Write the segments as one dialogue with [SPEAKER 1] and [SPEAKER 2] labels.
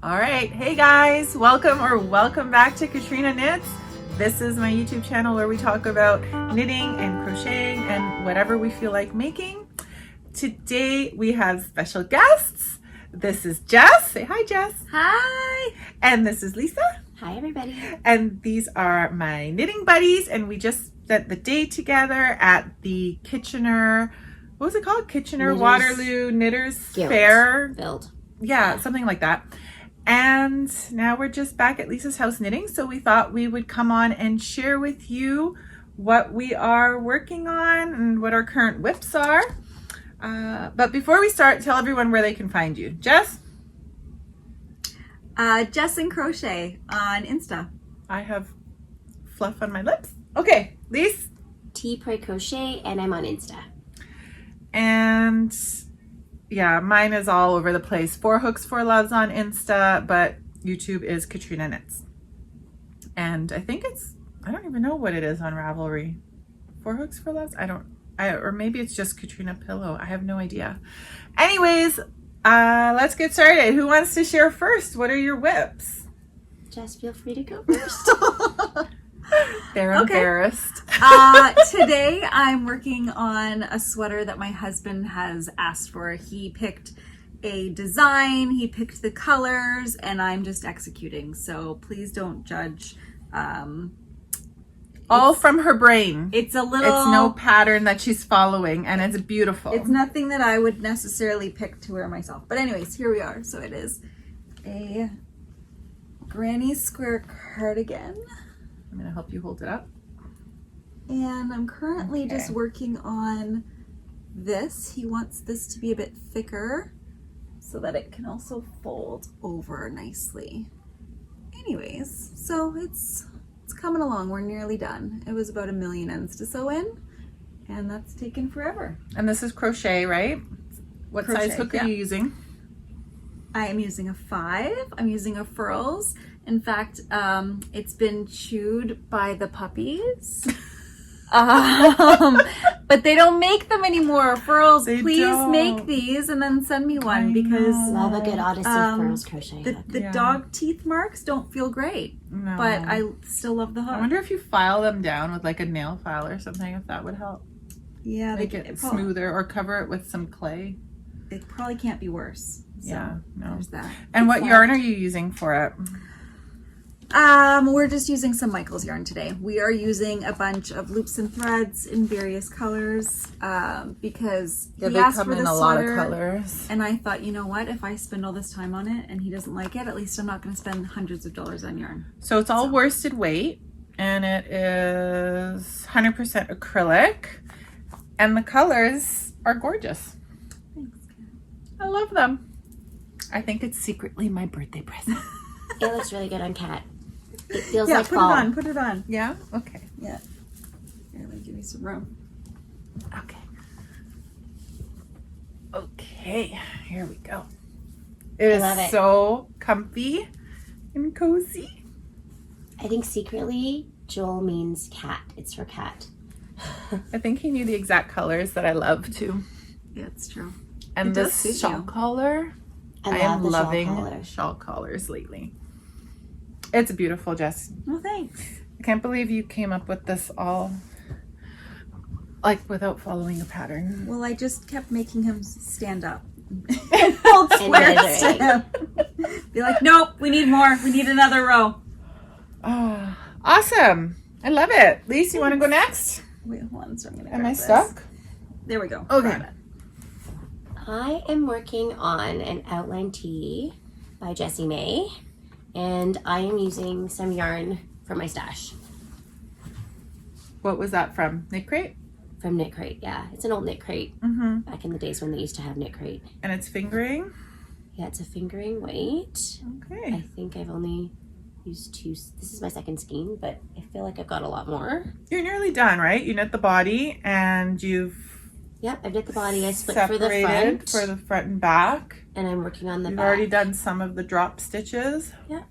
[SPEAKER 1] All right, hey guys, welcome back to Katrina Knits. This is my YouTube channel where we talk about knitting and crocheting and whatever we feel like making. Today we have special guests. This is Jess. Say hi, Jess.
[SPEAKER 2] Hi.
[SPEAKER 1] And this is Lisa.
[SPEAKER 2] Hi, everybody.
[SPEAKER 1] And these are my knitting buddies, and we just spent the day together at the Kitchener, what was it called? Kitchener Waterloo Knitters Fair.
[SPEAKER 2] Build.
[SPEAKER 1] Yeah, something like that. And now we're just back at Lisa's house knitting, so we thought we would come on and share with you what we are working on and what our current whips are. But before we start, tell everyone where they can find you. Jess?
[SPEAKER 2] Jess and Crochet on Insta.
[SPEAKER 1] I have fluff on my lips. Okay, Lise?
[SPEAKER 3] Tea Pray Crochet, and I'm on Insta.
[SPEAKER 1] And yeah, mine is all over the place. 4 Hooks, 4 Loves on Insta, but YouTube is Katrina Knits. And I think I don't even know what it is on Ravelry. 4 Hooks, 4 Loves? Or maybe it's just Katrina Pillow. I have no idea. Anyways, let's get started. Who wants to share first? What are your whips?
[SPEAKER 3] Jess, feel free to go first.
[SPEAKER 1] They're embarrassed.
[SPEAKER 2] Today I'm working on a sweater that my husband has asked for. He picked a design, he picked the colors, and I'm just executing. So please don't judge.
[SPEAKER 1] All from her brain.
[SPEAKER 2] It's a little...
[SPEAKER 1] It's no pattern that she's following, and it's beautiful.
[SPEAKER 2] It's nothing that I would necessarily pick to wear myself. But anyways, here we are. So it is a granny square cardigan.
[SPEAKER 1] I'm going to help you hold it up.
[SPEAKER 2] And I'm currently just working on this. He wants this to be a bit thicker so that it can also fold over nicely. Anyways, so it's coming along. We're nearly done. It was about 1 million ends to sew in, and that's taken forever.
[SPEAKER 1] And this is crochet, right? What size hook are you using?
[SPEAKER 2] I am using a 5. I'm using a Furls. In fact, it's been chewed by the puppies. But they don't make them anymore. Furls, please make these and then send me one because
[SPEAKER 3] love a good Odyssey Furls crochet hook.
[SPEAKER 2] The dog teeth marks don't feel great.
[SPEAKER 1] No.
[SPEAKER 2] But I still love the hook.
[SPEAKER 1] I wonder if you file them down with like a nail file or something, if that would help.
[SPEAKER 2] Yeah,
[SPEAKER 1] make it smoother, or cover it with some clay.
[SPEAKER 2] It probably can't be worse. So
[SPEAKER 1] yeah, no.
[SPEAKER 2] There's that.
[SPEAKER 1] And what yarn are you using for it?
[SPEAKER 2] We're just using some Michael's yarn today. We are using a bunch of loops and threads in various colors because he asked for the sweater,
[SPEAKER 1] a lot of colors.
[SPEAKER 2] And I thought, you know what? If I spend all this time on it and he doesn't like it, at least I'm not going to spend hundreds of dollars on yarn.
[SPEAKER 1] So it's all worsted weight, and it is 100% acrylic, and the colors are gorgeous.
[SPEAKER 2] Thanks.
[SPEAKER 1] I love them. I think it's secretly my birthday present.
[SPEAKER 3] It looks really good on Kat. It feels
[SPEAKER 2] like
[SPEAKER 3] fall.
[SPEAKER 2] Put it on.
[SPEAKER 1] Yeah? Okay.
[SPEAKER 2] Yeah. Here, let me give you some room.
[SPEAKER 1] Okay. Okay, here we go. It is so comfy and cozy.
[SPEAKER 3] I think secretly Joel means cat. It's for Kat.
[SPEAKER 1] I think he knew the exact colors that I love too.
[SPEAKER 2] Yeah, it's true.
[SPEAKER 1] And this shawl collar. I am loving shawl collars lately. It's beautiful, Jess.
[SPEAKER 2] Well, thanks.
[SPEAKER 1] I can't believe you came up with this all like without following a pattern.
[SPEAKER 2] Well, I just kept making him stand up.
[SPEAKER 3] Hold squares to him.
[SPEAKER 2] Be like, nope, we need more. We need another row.
[SPEAKER 1] Oh, awesome. I love it. Lisa, you want to go next?
[SPEAKER 2] Wait, hold on. So I'm gonna
[SPEAKER 1] Am I stuck?
[SPEAKER 2] There we go.
[SPEAKER 1] Okay.
[SPEAKER 3] I am working on an outline tee by Jessie May, and I am using some yarn from my stash.
[SPEAKER 1] What was that from? Knit Crate?
[SPEAKER 3] From Knit Crate, yeah. It's an old Knit Crate. Back in the days when they used to have Knit Crate.
[SPEAKER 1] And it's fingering?
[SPEAKER 3] Yeah, it's a fingering weight.
[SPEAKER 1] Okay.
[SPEAKER 3] I think I've only used 2. This is my second skein, but I feel like I've got a lot more.
[SPEAKER 1] You're nearly done, right? You knit the body and you've
[SPEAKER 3] Yep, I did the body. I split
[SPEAKER 1] separated for the front and back.
[SPEAKER 3] And I'm working on the
[SPEAKER 1] You've
[SPEAKER 3] back.
[SPEAKER 1] already done some of the drop stitches.
[SPEAKER 3] Yeah.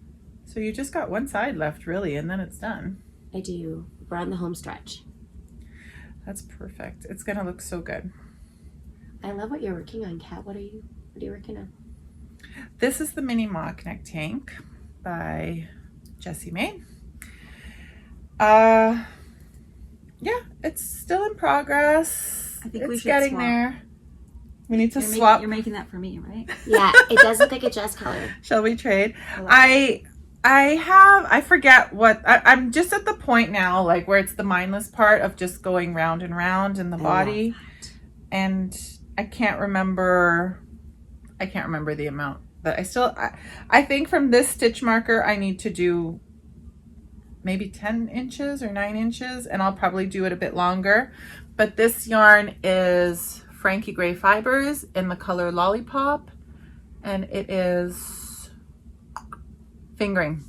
[SPEAKER 1] So you just got one side left, really, and then it's done.
[SPEAKER 3] I do. We're on the home stretch.
[SPEAKER 1] That's perfect. It's gonna look so good.
[SPEAKER 3] I love what you're working on, Kat. What are you working on?
[SPEAKER 1] This is the mini mock neck tank by Jessie May. Yeah, it's still in progress.
[SPEAKER 2] I think we
[SPEAKER 1] it's
[SPEAKER 2] should
[SPEAKER 1] getting
[SPEAKER 2] swap.
[SPEAKER 1] there. We need to
[SPEAKER 2] You're
[SPEAKER 1] swap.
[SPEAKER 2] You're making that for me, right?
[SPEAKER 3] Yeah, it does look like a Jess color.
[SPEAKER 1] Shall we trade?
[SPEAKER 2] I
[SPEAKER 1] I forget what I'm just at the point now, like where it's the mindless part of just going round and round in the body, and I can't remember the amount, but I think from this stitch marker I need to do maybe 10 inches or 9 inches, and I'll probably do it a bit longer. But this yarn is Frankie Gray Fibers in the color Lollipop, and it is fingering.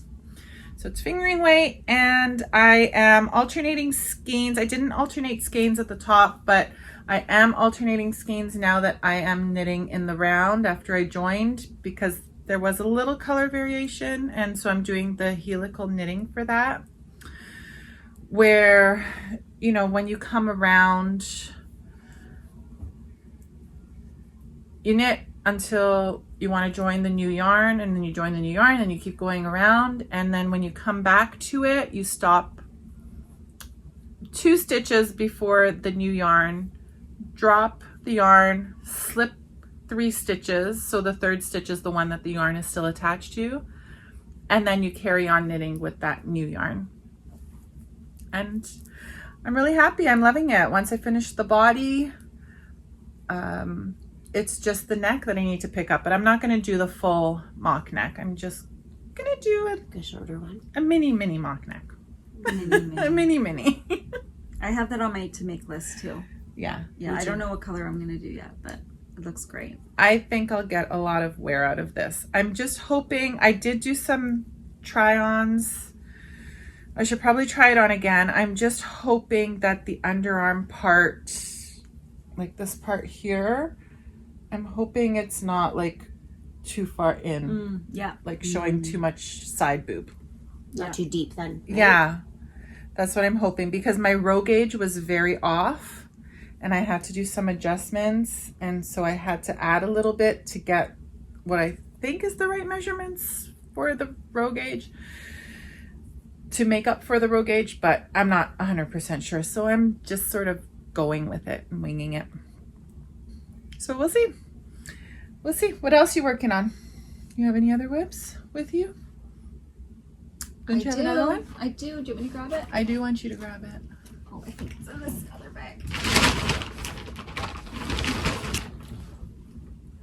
[SPEAKER 1] So it's fingering weight, and I am alternating skeins. I didn't alternate skeins at the top, but I am alternating skeins now that I am knitting in the round after I joined, because there was a little color variation, and so I'm doing the helical knitting for that, where, you know, when you come around, you knit until you want to join the new yarn, and then you join the new yarn, and you keep going around, and then when you come back to it, you stop 2 stitches before the new yarn, drop the yarn, slip 3 stitches, so the 3rd stitch is the one that the yarn is still attached to, and then you carry on knitting with that new yarn. And I'm really happy. I'm loving it. Once I finish the body, it's just the neck that I need to pick up, but I'm not going to do the full mock neck. I'm just going to do
[SPEAKER 3] A shorter one.
[SPEAKER 1] a mini mock neck. A mini.
[SPEAKER 2] I have that on my to make list too.
[SPEAKER 1] Yeah.
[SPEAKER 2] Yeah, I don't know what color I'm gonna do yet, but it looks great.
[SPEAKER 1] I think I'll get a lot of wear out of this. I'm just hoping, I did do some try-ons. I should probably try it on again. I'm just hoping that the underarm part, like this part here, I'm hoping it's not like too far in,
[SPEAKER 2] Yeah.
[SPEAKER 1] like showing too much side boob.
[SPEAKER 3] Not too deep then. Right?
[SPEAKER 1] Yeah, that's what I'm hoping, because my row gauge was very off and I had to do some adjustments, and so I had to add a little bit to get what I think is the right measurements for the row gauge, to make up for the row gauge, but I'm not 100% sure, so I'm just sort of going with it and winging it. So we'll see. We'll see. What else are you working on? You have any other whips with you? Don't you have another one?
[SPEAKER 2] I do. Do you want me to grab it?
[SPEAKER 1] I do want you to grab it.
[SPEAKER 2] Oh, I think it's in this other bag.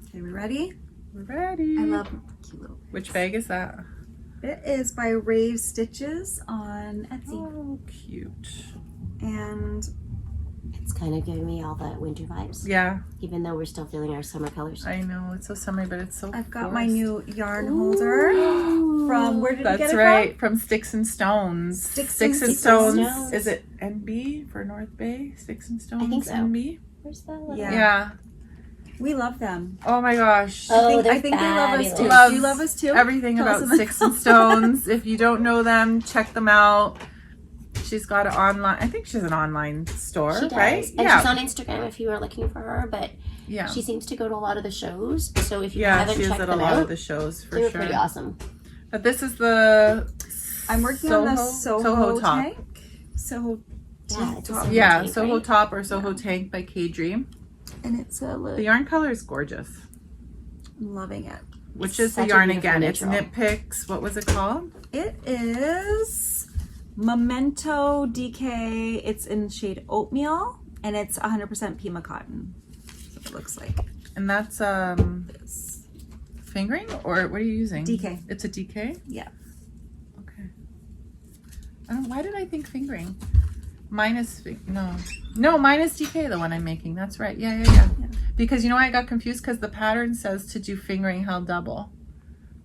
[SPEAKER 2] Okay, we ready?
[SPEAKER 1] We're ready.
[SPEAKER 2] I love cute little.
[SPEAKER 1] Which bag is that?
[SPEAKER 2] It is by Rave Stitches on Etsy.
[SPEAKER 1] Oh, cute.
[SPEAKER 2] And
[SPEAKER 3] It's kind of giving me all the winter vibes,
[SPEAKER 1] Yeah,
[SPEAKER 3] even though we're still feeling our summer colors.
[SPEAKER 1] I know. It's so summery, but it's so
[SPEAKER 2] I've got my
[SPEAKER 1] forest.
[SPEAKER 2] new yarn holder from, where did you get
[SPEAKER 1] That's
[SPEAKER 2] it
[SPEAKER 1] right, from Sticks and Stones.
[SPEAKER 2] Sticks
[SPEAKER 1] and
[SPEAKER 2] and
[SPEAKER 1] Stones.
[SPEAKER 3] Stones.
[SPEAKER 1] Is it NB for North Bay? Sticks and Stones.
[SPEAKER 3] I think so.
[SPEAKER 1] NB.
[SPEAKER 3] Where's the little...
[SPEAKER 2] Yeah.
[SPEAKER 1] Yeah.
[SPEAKER 2] We love them.
[SPEAKER 1] Oh my gosh.
[SPEAKER 3] Oh,
[SPEAKER 2] I think they love us too.
[SPEAKER 1] Loves
[SPEAKER 2] Do you love us too?
[SPEAKER 1] Everything
[SPEAKER 2] Tell us
[SPEAKER 1] about
[SPEAKER 2] in the
[SPEAKER 1] Sticks and Stones. If you don't know them, check them out. She's got an online, I think she's an online store,
[SPEAKER 3] She does.
[SPEAKER 1] right?
[SPEAKER 3] And
[SPEAKER 1] yeah.
[SPEAKER 3] she's on Instagram if you are looking for her, but
[SPEAKER 1] Yeah.
[SPEAKER 3] she seems to go to a lot of the shows. So if you
[SPEAKER 1] Yeah,
[SPEAKER 3] haven't
[SPEAKER 1] she is
[SPEAKER 3] checked
[SPEAKER 1] at a
[SPEAKER 3] them
[SPEAKER 1] lot
[SPEAKER 3] out,
[SPEAKER 1] of the shows for
[SPEAKER 3] they're
[SPEAKER 1] sure.
[SPEAKER 3] pretty awesome.
[SPEAKER 1] But this is the
[SPEAKER 2] I'm working on the Soho
[SPEAKER 1] top.
[SPEAKER 2] tank. Soho
[SPEAKER 3] Yeah,
[SPEAKER 2] tank
[SPEAKER 3] it's a
[SPEAKER 2] top.
[SPEAKER 3] Soho
[SPEAKER 1] Yeah,
[SPEAKER 3] tank,
[SPEAKER 1] Soho
[SPEAKER 3] right?
[SPEAKER 1] top or Soho tank by Caidree.
[SPEAKER 2] And it's a
[SPEAKER 1] The
[SPEAKER 2] look.
[SPEAKER 1] yarn color is gorgeous.
[SPEAKER 2] I'm loving it.
[SPEAKER 1] Which
[SPEAKER 3] It's
[SPEAKER 1] is the
[SPEAKER 3] such a
[SPEAKER 1] yarn
[SPEAKER 3] beautiful
[SPEAKER 1] again? It's
[SPEAKER 3] neutral.
[SPEAKER 1] Knit Picks. What was it called?
[SPEAKER 2] It is Memento DK. It's in shade Oatmeal, and it's 100% Pima cotton. That's what it looks like.
[SPEAKER 1] And that's
[SPEAKER 2] This.
[SPEAKER 1] fingering, or what are you using?
[SPEAKER 2] DK.
[SPEAKER 1] It's a DK?
[SPEAKER 2] Yeah.
[SPEAKER 1] Okay. Why did I think fingering? Mine is mine is DK, the one I'm making. That's right. Yeah.
[SPEAKER 2] Yeah.
[SPEAKER 1] Because you know why I got confused? Because the pattern says to do fingering held double,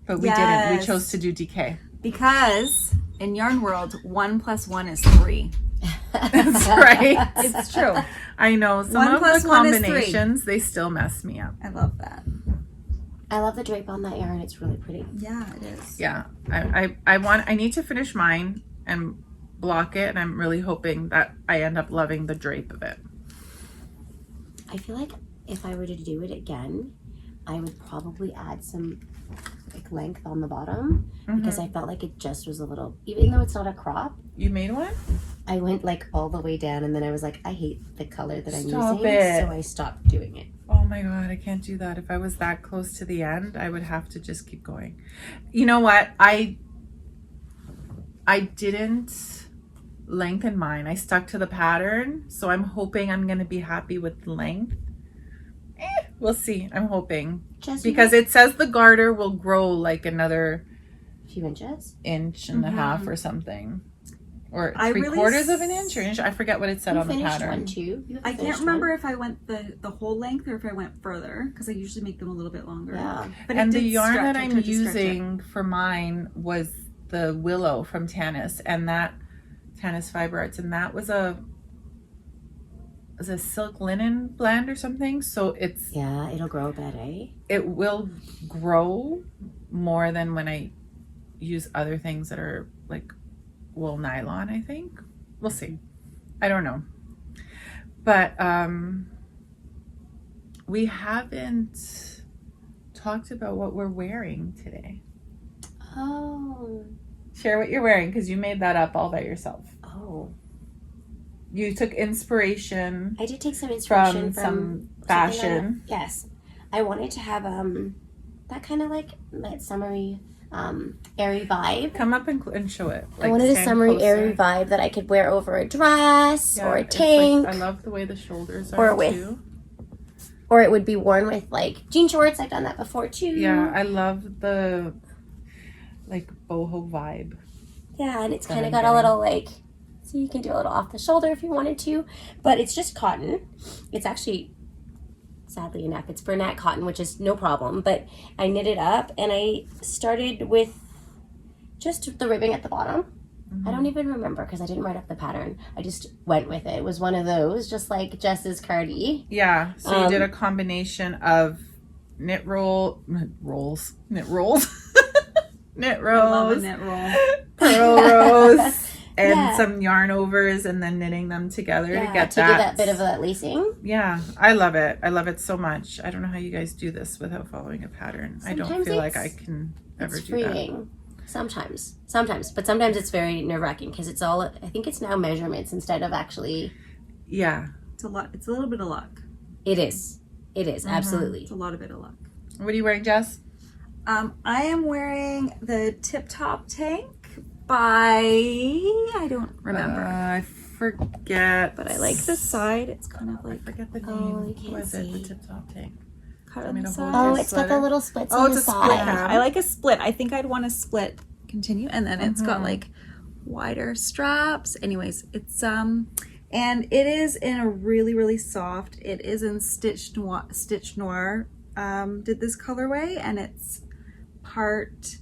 [SPEAKER 1] but we didn't.
[SPEAKER 2] Yes.
[SPEAKER 1] We chose to do DK.
[SPEAKER 2] Because in Yarn World, 1 + 1 is 3.
[SPEAKER 1] That's right.
[SPEAKER 2] It's true.
[SPEAKER 1] I know some
[SPEAKER 2] 1
[SPEAKER 1] of
[SPEAKER 2] +
[SPEAKER 1] the
[SPEAKER 2] 1 is 3.
[SPEAKER 1] combinations they still mess me up.
[SPEAKER 2] I love that.
[SPEAKER 3] I love the drape on that yarn. It's really pretty.
[SPEAKER 2] Yeah, it is.
[SPEAKER 1] Yeah, I need to finish mine and block it, and I'm really hoping that I end up loving the drape of it.
[SPEAKER 3] I feel like if I were to do it again, I would probably add some like length on the bottom because I felt like it just was a little, even though it's not a crop.
[SPEAKER 1] You made one?
[SPEAKER 3] I went like all the way down and then I was like, I hate the color that I'm
[SPEAKER 1] Stop
[SPEAKER 3] using.
[SPEAKER 1] it.
[SPEAKER 3] So I stopped doing it.
[SPEAKER 1] Oh my God, I can't do that. If I was that close to the end, I would have to just keep going. You know what? I didn't lengthen mine. I stuck to the pattern. So I'm hoping I'm going to be happy with the length. We'll see. I'm hoping. Because it says the garter will grow like another
[SPEAKER 3] few inches,
[SPEAKER 1] inch and a half or something. Or
[SPEAKER 2] I really
[SPEAKER 1] 3/4 of an inch or inch. I forget what it said on the pattern.
[SPEAKER 3] One too.
[SPEAKER 2] I can't remember if I went the whole length or if I went further because I usually make them a little bit longer.
[SPEAKER 3] Yeah.
[SPEAKER 2] But
[SPEAKER 1] And
[SPEAKER 2] it
[SPEAKER 1] the
[SPEAKER 2] did
[SPEAKER 1] yarn
[SPEAKER 2] stretch.
[SPEAKER 1] that
[SPEAKER 2] I
[SPEAKER 1] I'm
[SPEAKER 2] tried to stretch it.
[SPEAKER 1] using for mine was the willow from Tanis, and that Tanis Fiber Arts, and that was a silk linen blend or something. So
[SPEAKER 3] it'll grow a bit, eh?
[SPEAKER 1] it will grow more than when I use other things that are like wool nylon, I think. We'll see. I don't know. But we haven't talked about what we're wearing today.
[SPEAKER 3] Oh.
[SPEAKER 1] Share what you're wearing because you made that up all by yourself.
[SPEAKER 3] Oh.
[SPEAKER 1] You took inspiration
[SPEAKER 3] I did take some inspiration
[SPEAKER 1] from some
[SPEAKER 3] something
[SPEAKER 1] fashion.
[SPEAKER 3] Yes. I wanted to have that kind of like that summery airy vibe.
[SPEAKER 1] Come up and show it.
[SPEAKER 3] I wanted a
[SPEAKER 1] stand
[SPEAKER 3] summery
[SPEAKER 1] closer.
[SPEAKER 3] airy vibe that I could wear over a dress or a
[SPEAKER 1] it's
[SPEAKER 3] tank.
[SPEAKER 1] I love the way the shoulders
[SPEAKER 3] Or
[SPEAKER 1] are
[SPEAKER 3] with-
[SPEAKER 1] too.
[SPEAKER 3] Or it would be worn with like jean shorts. I've done that before too.
[SPEAKER 1] Yeah, I love the like boho vibe.
[SPEAKER 3] Yeah, and it's
[SPEAKER 1] that
[SPEAKER 3] kind
[SPEAKER 1] I'm
[SPEAKER 3] of got a
[SPEAKER 1] getting.
[SPEAKER 3] little like, so you can do a little off the shoulder if you wanted to, but it's just cotton. It's actually, sadly enough, it's Bernat cotton, which is no problem, but I knit it up and I started with just the ribbing at the bottom. I don't even remember because I didn't write up the pattern. I just went with it. It was one of those, just like Jess's Caidree.
[SPEAKER 1] Yeah, so you did a combination of knit rolls, knit
[SPEAKER 2] I love a knit roll.
[SPEAKER 1] pearl rows, and
[SPEAKER 3] Yeah.
[SPEAKER 1] some yarn overs, and then knitting them together to get
[SPEAKER 3] to do that bit of that lacing.
[SPEAKER 1] Yeah, I love it. I love it so much. I don't know how you guys do this without following a pattern. I don't
[SPEAKER 3] Sometimes
[SPEAKER 1] feel like I
[SPEAKER 3] it's-
[SPEAKER 1] can ever
[SPEAKER 3] It's
[SPEAKER 1] do that.
[SPEAKER 3] freeing. Sometimes, but sometimes it's very nerve-wracking because it's all. I think it's now measurements instead of actually.
[SPEAKER 1] Yeah.
[SPEAKER 2] It's a lot. It's a little bit of luck.
[SPEAKER 3] It is. Absolutely.
[SPEAKER 2] It's a lot of bit of luck.
[SPEAKER 1] What are you wearing, Jess?
[SPEAKER 2] I am wearing the Tip Top tank by I don't remember,
[SPEAKER 1] I forget.
[SPEAKER 2] but I like the side. It's kind of
[SPEAKER 1] I
[SPEAKER 2] like
[SPEAKER 1] forget the name.
[SPEAKER 3] Oh, you
[SPEAKER 1] Who
[SPEAKER 3] can't
[SPEAKER 1] is it? The
[SPEAKER 3] see.
[SPEAKER 1] Tip Top tank.
[SPEAKER 2] cut
[SPEAKER 1] I
[SPEAKER 2] on
[SPEAKER 1] mean,
[SPEAKER 2] the
[SPEAKER 1] a whole
[SPEAKER 2] side.
[SPEAKER 3] Oh,
[SPEAKER 1] Nice
[SPEAKER 3] it's got the
[SPEAKER 1] sweater.
[SPEAKER 3] little splits
[SPEAKER 1] Oh,
[SPEAKER 3] on the
[SPEAKER 1] it's a
[SPEAKER 3] side.
[SPEAKER 1] split
[SPEAKER 2] Yeah, I like a split. I think I'd want a split continue, and then it's got like wider straps. Anyways, it's and it is in a really soft. It is in Stitch Noir. Did this colorway, and it's part.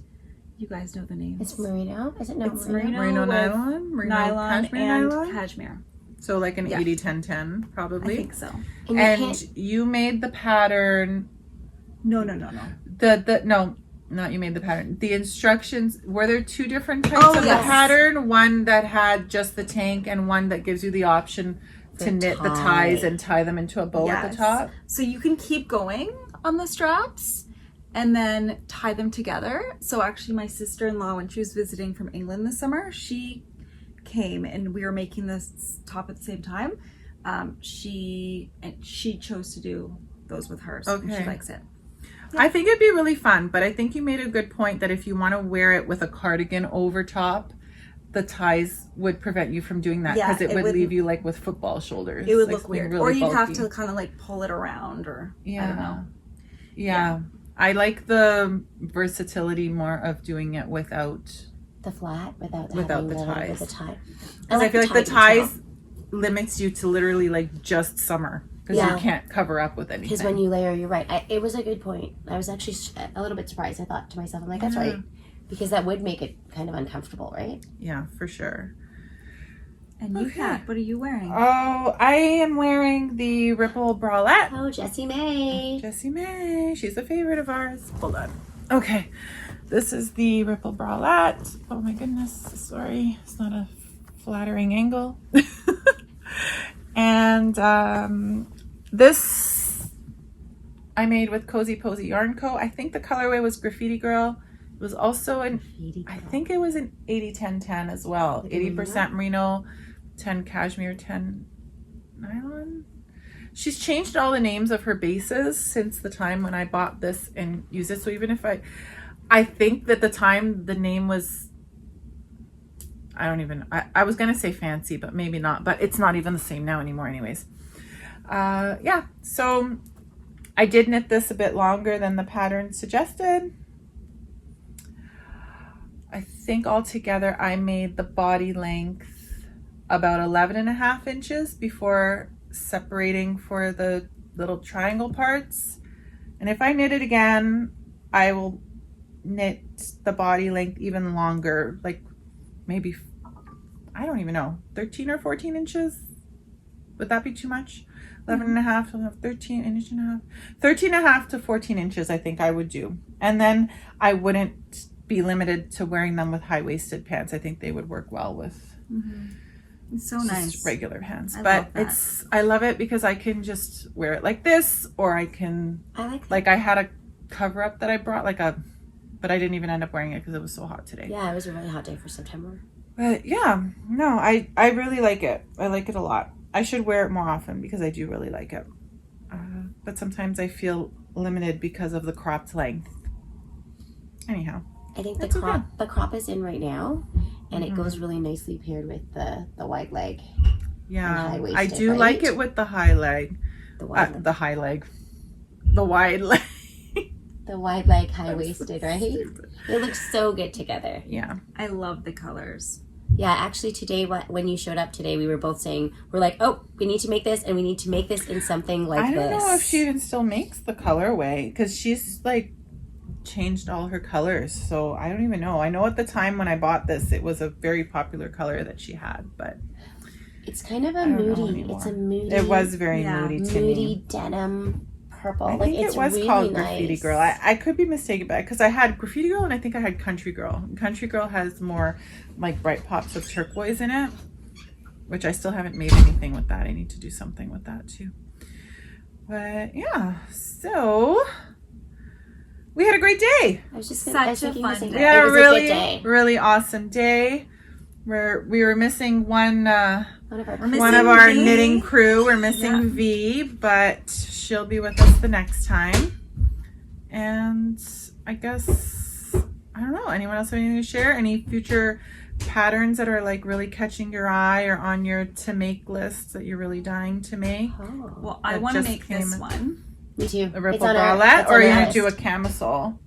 [SPEAKER 2] You guys know the name.
[SPEAKER 3] It's merino. Is it no
[SPEAKER 2] It's
[SPEAKER 3] merino?
[SPEAKER 1] Merino
[SPEAKER 2] with
[SPEAKER 1] nylon? Merino
[SPEAKER 2] nylon
[SPEAKER 1] cashmere
[SPEAKER 2] and
[SPEAKER 1] nylon?
[SPEAKER 2] cashmere.
[SPEAKER 1] So like an
[SPEAKER 2] Yeah.
[SPEAKER 1] 80-10-10
[SPEAKER 2] I
[SPEAKER 1] probably.
[SPEAKER 2] think so.
[SPEAKER 3] And you
[SPEAKER 1] And
[SPEAKER 3] can't-
[SPEAKER 1] you made the pattern.
[SPEAKER 2] No.
[SPEAKER 1] No, not you made the pattern. The instructions, were there two different types
[SPEAKER 2] Oh,
[SPEAKER 1] of
[SPEAKER 2] yes.
[SPEAKER 1] the pattern? One that had just the tank and one that gives you the option to
[SPEAKER 3] The
[SPEAKER 1] knit the
[SPEAKER 3] tie.
[SPEAKER 1] ties and tie them into a bow at the
[SPEAKER 2] Yes.
[SPEAKER 1] top?
[SPEAKER 2] So you can keep going on the straps and then tie them together. So actually my sister-in-law, when she was visiting from England this summer, she came and we were making this top at the same time. She chose to do those with hers. And
[SPEAKER 1] Okay.
[SPEAKER 2] she likes it.
[SPEAKER 1] I think it'd be really fun, but I think you made a good point that if you want to wear it with a cardigan over top, the ties would prevent you from doing that
[SPEAKER 2] Yeah,
[SPEAKER 1] because it
[SPEAKER 2] it
[SPEAKER 1] would
[SPEAKER 2] would-
[SPEAKER 1] leave you like with football shoulders.
[SPEAKER 2] It would
[SPEAKER 1] like
[SPEAKER 2] look weird.
[SPEAKER 1] really
[SPEAKER 2] Or you'd have
[SPEAKER 1] bulky.
[SPEAKER 2] to kind of like pull it around or I don't know.
[SPEAKER 1] Yeah. I like the versatility more of doing it without,
[SPEAKER 3] the flat without
[SPEAKER 1] Without
[SPEAKER 3] having
[SPEAKER 1] the ties.
[SPEAKER 3] with the tie.
[SPEAKER 1] because I feel like the
[SPEAKER 3] tie detail.
[SPEAKER 1] ties limits you to literally like just summer because
[SPEAKER 3] Yeah.
[SPEAKER 1] you can't cover up with anything.
[SPEAKER 3] Because when you layer, you're right. It was a good point. I was actually a little bit surprised. I thought to myself, I'm like, that's right. Because that would make it kind of uncomfortable, right?
[SPEAKER 1] Yeah, for sure.
[SPEAKER 2] And you, Kat, what are you wearing?
[SPEAKER 1] Oh, I am wearing the Ripple bralette.
[SPEAKER 3] Oh, Jessie May.
[SPEAKER 1] Jessie May. She's a favorite of ours. Hold on. Okay. This is the Ripple bralette. Oh my goodness. Sorry. It's not a flattering angle. And this I made with Cozy Posy Yarn Co. I think the colorway was Graffiti Girl. It was also I think it was an 80-10-10 as well. 80% merino, 10 cashmere, 10 nylon. She's changed all the names of her bases since the time when I bought this and used it. So even if I think that the time the name was, I was going to say fancy, but maybe not. But it's not even the same now anymore anyways. Yeah, so I did knit this a bit longer than the pattern suggested. I think altogether I made the body length about 11.5 inches before separating for the little triangle parts. And if I knit it again, I will knit the body length even longer, like maybe, I don't even know, 13 or 14 inches. Would that be too much? 11.5, 13 inch and a half, 13.5 to 14 inches I think I would do. And then I wouldn't be limited to wearing them with high-waisted pants. I think they would work well with
[SPEAKER 2] It's so nice.
[SPEAKER 1] regular pants.
[SPEAKER 2] I
[SPEAKER 1] But
[SPEAKER 2] love that.
[SPEAKER 1] I love it because I can just wear it like this, or I can,
[SPEAKER 3] I like that.
[SPEAKER 1] like I had a cover up that I brought, but I didn't even end up wearing it because it was so hot today.
[SPEAKER 3] Yeah, it was a really hot day for September.
[SPEAKER 1] But yeah, no, I really like it. I like it a lot. I should wear it more often because I do really like it. But sometimes I feel limited because of the cropped length. Anyhow.
[SPEAKER 3] I think
[SPEAKER 1] That's
[SPEAKER 3] the crop is in right now, and it goes really nicely paired with the wide leg.
[SPEAKER 1] Yeah,
[SPEAKER 3] high-waisted,
[SPEAKER 1] I do
[SPEAKER 3] right?
[SPEAKER 1] like it with the high leg.
[SPEAKER 3] The wide leg.
[SPEAKER 1] The high leg. The wide leg.
[SPEAKER 3] The wide leg, high waisted, right? It looks so good together.
[SPEAKER 1] Yeah.
[SPEAKER 2] I love the colors.
[SPEAKER 3] Yeah, actually today, when you showed up today, we were both saying, we're like, oh, we need to make this, and we need to make this in something like this.
[SPEAKER 1] I don't know if she even still makes the colorway because she's like changed all her colors. So I don't even know. I know at the time when I bought this, it was a very popular color that she had, but
[SPEAKER 3] It's kind of a
[SPEAKER 1] I don't know
[SPEAKER 3] moody.
[SPEAKER 1] anymore.
[SPEAKER 3] It's a moody.
[SPEAKER 1] It was very
[SPEAKER 2] Yeah.
[SPEAKER 1] moody to
[SPEAKER 3] moody
[SPEAKER 1] me.
[SPEAKER 3] denim purple.
[SPEAKER 1] I
[SPEAKER 3] like
[SPEAKER 1] think
[SPEAKER 3] it's
[SPEAKER 1] it was
[SPEAKER 3] really
[SPEAKER 1] called
[SPEAKER 3] nice.
[SPEAKER 1] Graffiti Girl. I could be mistaken, but because I had Graffiti Girl and I think I had Country Girl. Country Girl has more like bright pops of turquoise in it, which I still haven't made anything with that. I need to do something with that too. But yeah, so we had a great day.
[SPEAKER 3] I was just
[SPEAKER 2] Such
[SPEAKER 3] I was
[SPEAKER 2] a
[SPEAKER 3] thinking
[SPEAKER 2] fun
[SPEAKER 3] the same
[SPEAKER 2] day.
[SPEAKER 1] We
[SPEAKER 3] thing.
[SPEAKER 1] had
[SPEAKER 3] It
[SPEAKER 1] a
[SPEAKER 3] was
[SPEAKER 1] really,
[SPEAKER 3] a good day.
[SPEAKER 1] really awesome day. We were missing one
[SPEAKER 3] One of our
[SPEAKER 2] We're
[SPEAKER 1] one of our
[SPEAKER 2] V.
[SPEAKER 1] knitting crew. We're missing
[SPEAKER 2] Yeah.
[SPEAKER 1] V, but she'll be with us the next time. And I guess, I don't know, anyone else have anything to share? Any future patterns that are like really catching your eye or on your to make list that you're really dying to make?
[SPEAKER 3] Oh.
[SPEAKER 2] Well, I
[SPEAKER 1] That
[SPEAKER 2] want to
[SPEAKER 1] just
[SPEAKER 2] make this
[SPEAKER 1] came-
[SPEAKER 2] one.
[SPEAKER 3] Me too.
[SPEAKER 1] A ripple
[SPEAKER 3] It's on our-
[SPEAKER 1] bralette,
[SPEAKER 3] it's
[SPEAKER 1] or
[SPEAKER 3] on
[SPEAKER 1] you
[SPEAKER 3] our
[SPEAKER 1] do a
[SPEAKER 3] list.
[SPEAKER 1] camisole,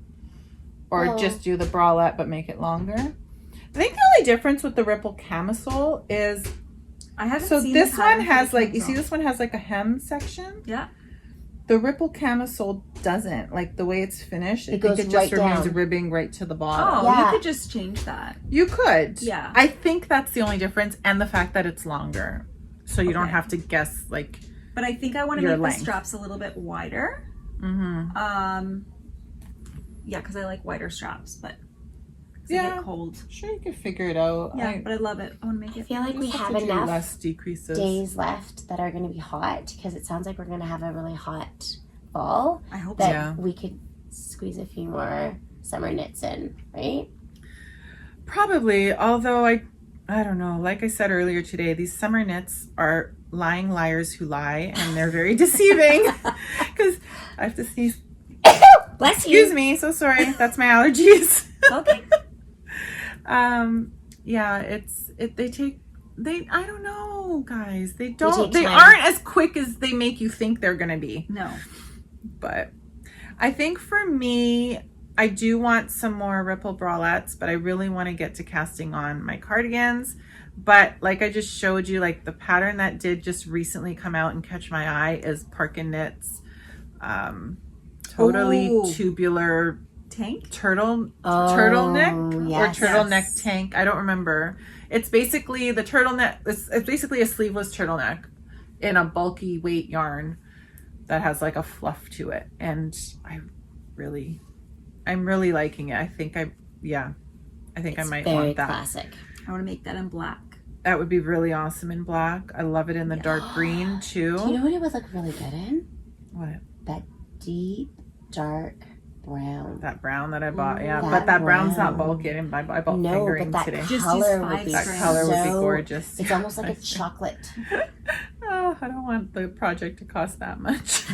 [SPEAKER 1] or
[SPEAKER 3] Oh.
[SPEAKER 1] just do the bralette but make it longer. I think the only difference with the ripple camisole is,
[SPEAKER 2] I haven't
[SPEAKER 1] so
[SPEAKER 2] seen
[SPEAKER 1] this
[SPEAKER 2] the
[SPEAKER 1] one
[SPEAKER 2] pattern for
[SPEAKER 1] has
[SPEAKER 2] the
[SPEAKER 1] like, you see
[SPEAKER 2] camisole.
[SPEAKER 1] this one has like a hem section?
[SPEAKER 2] Yeah.
[SPEAKER 1] The ripple camisole doesn't. Like the way it's finished, I
[SPEAKER 3] It
[SPEAKER 1] think
[SPEAKER 3] goes
[SPEAKER 1] it just
[SPEAKER 3] right
[SPEAKER 1] remains
[SPEAKER 3] down.
[SPEAKER 1] ribbing right to the
[SPEAKER 2] Oh,
[SPEAKER 1] bottom.
[SPEAKER 3] Yeah.
[SPEAKER 2] you could just change that.
[SPEAKER 1] You could.
[SPEAKER 2] Yeah.
[SPEAKER 1] I think that's the only difference, and the fact that it's longer. So you don't
[SPEAKER 2] Okay.
[SPEAKER 1] have to guess like,
[SPEAKER 2] But I think I want to
[SPEAKER 1] Your
[SPEAKER 2] make
[SPEAKER 1] length.
[SPEAKER 2] the straps a little bit wider.
[SPEAKER 1] mm-hmm.
[SPEAKER 2] Yeah, because I like wider straps, but 'cause I
[SPEAKER 1] Yeah.
[SPEAKER 2] get cold.
[SPEAKER 1] Sure, you could figure it out.
[SPEAKER 2] Yeah, but I love it. I want to make
[SPEAKER 3] I
[SPEAKER 2] it.
[SPEAKER 3] feel like we
[SPEAKER 1] just
[SPEAKER 3] have
[SPEAKER 1] to do
[SPEAKER 3] enough
[SPEAKER 1] less decreases.
[SPEAKER 3] days left that are going to be hot, because it sounds like we're going to have a really hot fall,
[SPEAKER 2] I hope
[SPEAKER 3] that
[SPEAKER 2] so.
[SPEAKER 1] Yeah.
[SPEAKER 3] we could squeeze a few more summer knits in, right?
[SPEAKER 1] Probably, although I don't know. Like I said earlier today, these summer knits are lying liars who lie, and they're very deceiving. Because I have to sneeze.
[SPEAKER 3] Bless you.
[SPEAKER 1] Excuse me, so sorry. That's my allergies.
[SPEAKER 2] Okay.
[SPEAKER 1] Yeah, I don't know, guys. They
[SPEAKER 3] take
[SPEAKER 1] don't. They
[SPEAKER 3] time.
[SPEAKER 1] aren't as quick as they make you think they're gonna be.
[SPEAKER 2] No.
[SPEAKER 1] But I think for me, I do want some more ripple bralettes, but I really want to get to casting on my cardigans. But like I just showed you, like the pattern that did just recently come out and catch my eye is Parkin Knits. Totally
[SPEAKER 2] Ooh.
[SPEAKER 1] tubular
[SPEAKER 2] Tank?
[SPEAKER 1] turtleneck
[SPEAKER 3] yes.
[SPEAKER 1] or turtleneck
[SPEAKER 2] Yes.
[SPEAKER 1] tank. I don't remember. It's basically the turtleneck. It's basically a sleeveless turtleneck in a bulky weight yarn that has like a fluff to it, and I'm really liking it. I think I
[SPEAKER 3] It's
[SPEAKER 1] might
[SPEAKER 3] very
[SPEAKER 1] want that.
[SPEAKER 3] classic.
[SPEAKER 2] I want to make that in black.
[SPEAKER 1] That would be really awesome in black. I love it in the dark green too.
[SPEAKER 3] Do you know what it would look really good in?
[SPEAKER 1] What?
[SPEAKER 3] deep, dark brown.
[SPEAKER 1] That brown that I bought, yeah.
[SPEAKER 3] That
[SPEAKER 1] But that brown's not
[SPEAKER 3] brown.
[SPEAKER 1] bulky. I didn't buy. I bought
[SPEAKER 3] No,
[SPEAKER 1] fingering
[SPEAKER 3] but that
[SPEAKER 1] today.
[SPEAKER 2] Just
[SPEAKER 3] color
[SPEAKER 2] use
[SPEAKER 3] would
[SPEAKER 2] 5
[SPEAKER 3] be
[SPEAKER 1] That
[SPEAKER 2] strands.
[SPEAKER 1] color would be
[SPEAKER 3] so-
[SPEAKER 1] gorgeous.
[SPEAKER 3] It's almost like a chocolate.
[SPEAKER 1] Oh, I don't want the project to cost that much.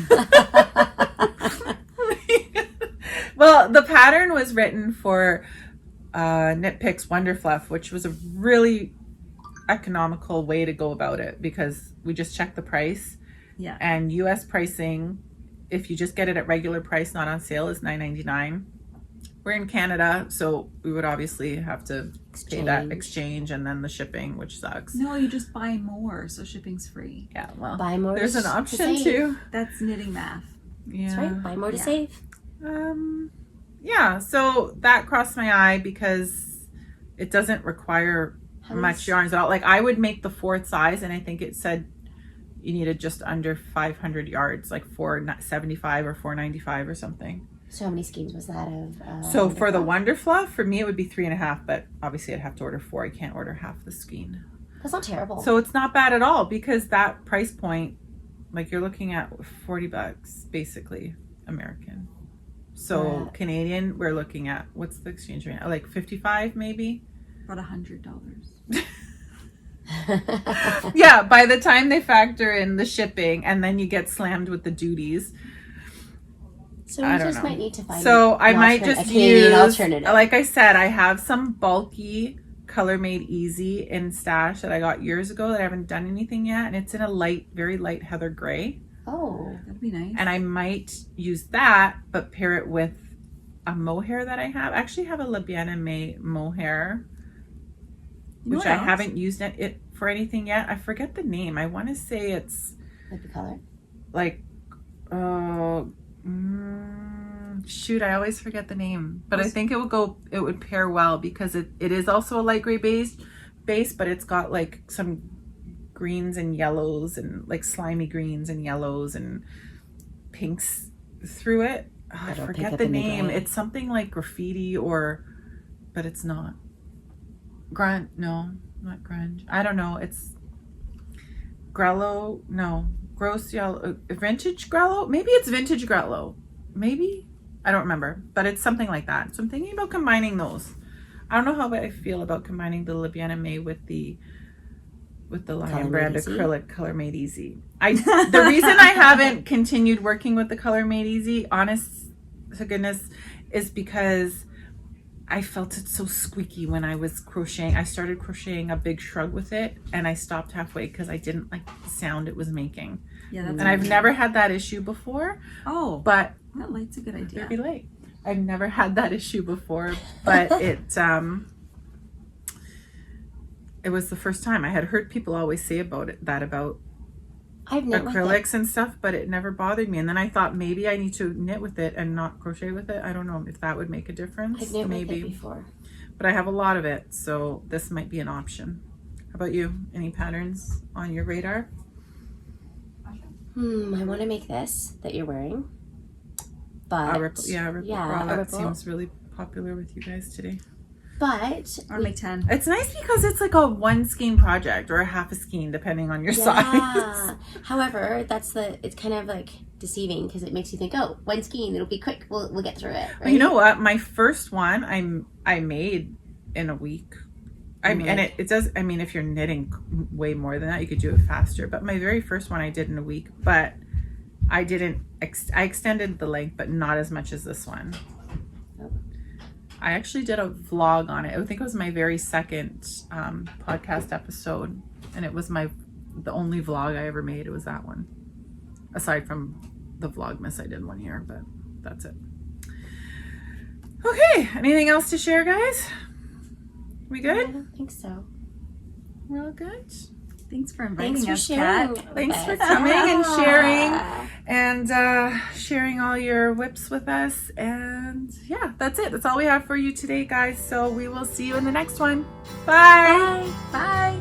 [SPEAKER 1] Well, the pattern was written for Knit Picks Wonder Fluff, which was a really economical way to go about it because we just checked the price.
[SPEAKER 2] Yeah.
[SPEAKER 1] And US pricing, if you just get it at regular price, not on sale, is $9.99. We're in Canada, so we would obviously have to pay that exchange and then the shipping, which sucks.
[SPEAKER 2] No, you just buy more, so shipping's free.
[SPEAKER 1] Yeah, well,
[SPEAKER 3] Buy more
[SPEAKER 1] there's an
[SPEAKER 3] to
[SPEAKER 1] option
[SPEAKER 3] save.
[SPEAKER 1] too.
[SPEAKER 2] That's knitting math.
[SPEAKER 1] Yeah.
[SPEAKER 3] That's right. Buy more to
[SPEAKER 2] Yeah.
[SPEAKER 3] save.
[SPEAKER 1] Yeah, so that crossed my eye because it doesn't require much yarns at all. Like I would make the 4th size, and I think it said you needed just under 500 yards, like 475 or 495 or something.
[SPEAKER 3] So how many skeins was that of?
[SPEAKER 1] So for the Wonder Fluff, for me it would be 3.5, but obviously I'd have to order 4. I can't order half the skein.
[SPEAKER 3] That's not terrible.
[SPEAKER 1] So it's not bad at all because that price point, like you're looking at $40 basically American. So
[SPEAKER 3] Yeah.
[SPEAKER 1] Canadian, we're looking at, what's the exchange rate? Like 55 maybe?
[SPEAKER 2] About $100.
[SPEAKER 1] Yeah, by the time they factor in the shipping and then you get slammed with the duties.
[SPEAKER 3] So
[SPEAKER 1] I
[SPEAKER 3] we
[SPEAKER 1] don't
[SPEAKER 3] just
[SPEAKER 1] know.
[SPEAKER 3] might need to find.
[SPEAKER 1] So I might
[SPEAKER 3] a
[SPEAKER 1] just
[SPEAKER 3] Canadian
[SPEAKER 1] use,
[SPEAKER 3] alternative.
[SPEAKER 1] like I said, I have some bulky Color Made Easy in stash that I got years ago that I haven't done anything yet. And it's in a light, very light heather gray.
[SPEAKER 3] Oh,
[SPEAKER 2] That'd be nice.
[SPEAKER 1] And I might use that, but pair it with a mohair that I have. I actually have a La Bien Aimée mohair,
[SPEAKER 2] You know
[SPEAKER 1] which
[SPEAKER 2] what
[SPEAKER 1] I
[SPEAKER 2] else?
[SPEAKER 1] haven't used it for anything yet. I forget the name. I want to say it's
[SPEAKER 3] like the color.
[SPEAKER 1] like, shoot, I always forget the name. But I think it would pair well because it is also a light gray base, but it's got like some greens and yellows and like slimy greens and yellows and pinks through it. Oh, I
[SPEAKER 3] don't pick
[SPEAKER 1] forget
[SPEAKER 3] up
[SPEAKER 1] the
[SPEAKER 3] any
[SPEAKER 1] name.
[SPEAKER 3] gray.
[SPEAKER 1] It's something like graffiti but it's not. No, not grunge. I don't know. It's Grello. No, gross yellow. Vintage Grello? Maybe it's vintage Grello. Maybe? I don't remember. But it's something like that. So I'm thinking about combining those. I don't know how I feel about combining the La Bien Aimée with the Lion brand acrylic Color Made Easy. The reason I haven't continued working with the Color Made Easy, honest to goodness, is because I felt it so squeaky when I was crocheting. I started crocheting a big shrug with it and I stopped halfway because I didn't like the sound it was making.
[SPEAKER 2] Yeah, that's
[SPEAKER 1] And I've never had that issue before,
[SPEAKER 2] Oh,
[SPEAKER 1] but
[SPEAKER 2] that light's a good idea.
[SPEAKER 1] very late. I've never had that issue before, but it was the first time. I had heard people always say about
[SPEAKER 3] I've knit with it.
[SPEAKER 1] acrylics and stuff, but it never bothered me. And then I thought maybe I need to knit with it and not crochet with it. I don't know if that would make a difference.
[SPEAKER 3] I've knit with
[SPEAKER 1] Maybe,
[SPEAKER 3] it before.
[SPEAKER 1] but I have a lot of it, so this might be an option. How about you? Any patterns on your radar?
[SPEAKER 3] I want to make this that you're wearing. But
[SPEAKER 1] A ripple.
[SPEAKER 3] a
[SPEAKER 1] That
[SPEAKER 3] ripple.
[SPEAKER 1] seems really popular with you guys today.
[SPEAKER 3] But
[SPEAKER 2] Or make 10.
[SPEAKER 1] It's nice because it's like a 1 skein project or a half a skein depending on your size.
[SPEAKER 3] However, it's kind of like deceiving because it makes you think, oh, 1 skein, it'll be quick. We'll get through it. Right?
[SPEAKER 1] Well, you know what? My first one I made in a week. I mean, and it does. I mean, if you're knitting way more than that, you could do it faster. But my very first one I did in a week. But I didn't. I extended the length, but not as much as this one.
[SPEAKER 3] Oh.
[SPEAKER 1] I actually did a vlog on it. I think it was my very second podcast episode, and it was the only vlog I ever made. It was that one, aside from the Vlogmas I did one year. But that's it. Okay. Anything else to share, guys? We
[SPEAKER 3] I
[SPEAKER 1] good?
[SPEAKER 3] don't think so.
[SPEAKER 1] We're all good.
[SPEAKER 2] Thanks for inviting
[SPEAKER 3] Thanks for
[SPEAKER 2] us,
[SPEAKER 3] sharing.
[SPEAKER 2] Kat.
[SPEAKER 1] Thanks for coming and sharing all your whips with us. And yeah, that's it. That's all we have for you today, guys. So we will see you in the next one. Bye.
[SPEAKER 3] Bye.
[SPEAKER 2] Bye.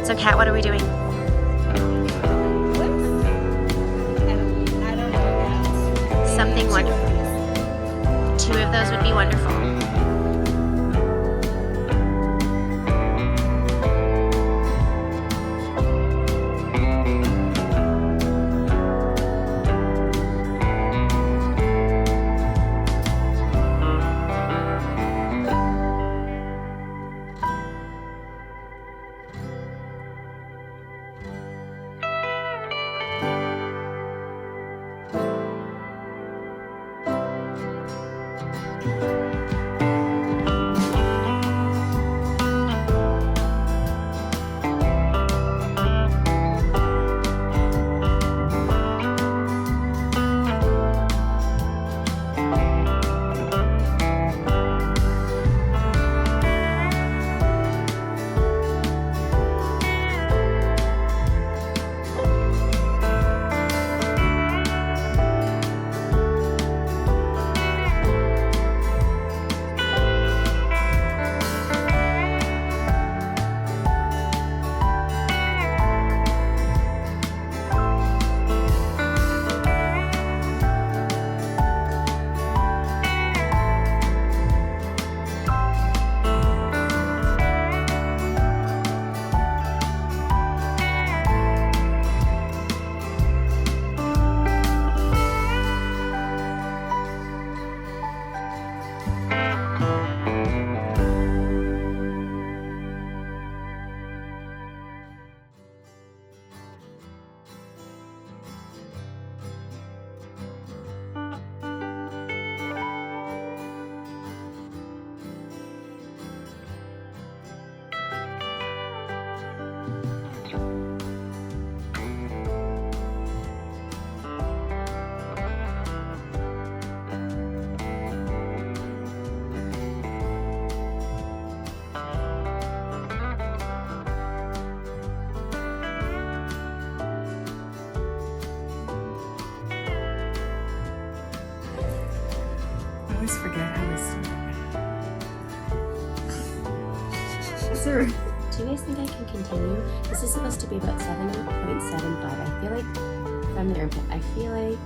[SPEAKER 3] So Kat, what are we doing? Something wonderful. 2 of those would be wonderful.
[SPEAKER 1] always forget how we start.
[SPEAKER 2] Sir.
[SPEAKER 3] Do you guys think I can continue? This is supposed to be about 7.75. I feel like from the armpit, I feel like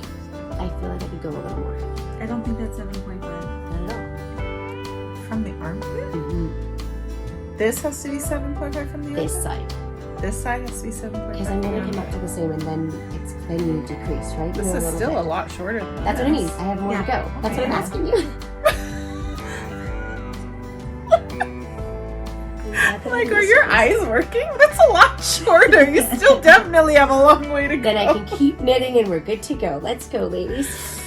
[SPEAKER 3] I could go a little more.
[SPEAKER 2] I don't think that's 7.5.
[SPEAKER 3] Not at all.
[SPEAKER 1] From the armpit?
[SPEAKER 3] Mm-hmm.
[SPEAKER 1] This has to be 7.5 from the
[SPEAKER 3] This
[SPEAKER 1] other?
[SPEAKER 3] side.
[SPEAKER 1] This side has to be 7.5.
[SPEAKER 3] Because I'm going to come up to the same and then you decrease, right?
[SPEAKER 1] This is still a lot shorter than
[SPEAKER 3] That's what I mean. I have more to go. That's what I'm asking you.
[SPEAKER 1] like, are your eyes working? That's a lot shorter. You still definitely have a long way to go.
[SPEAKER 3] Then I can keep knitting and we're good to go. Let's go, ladies.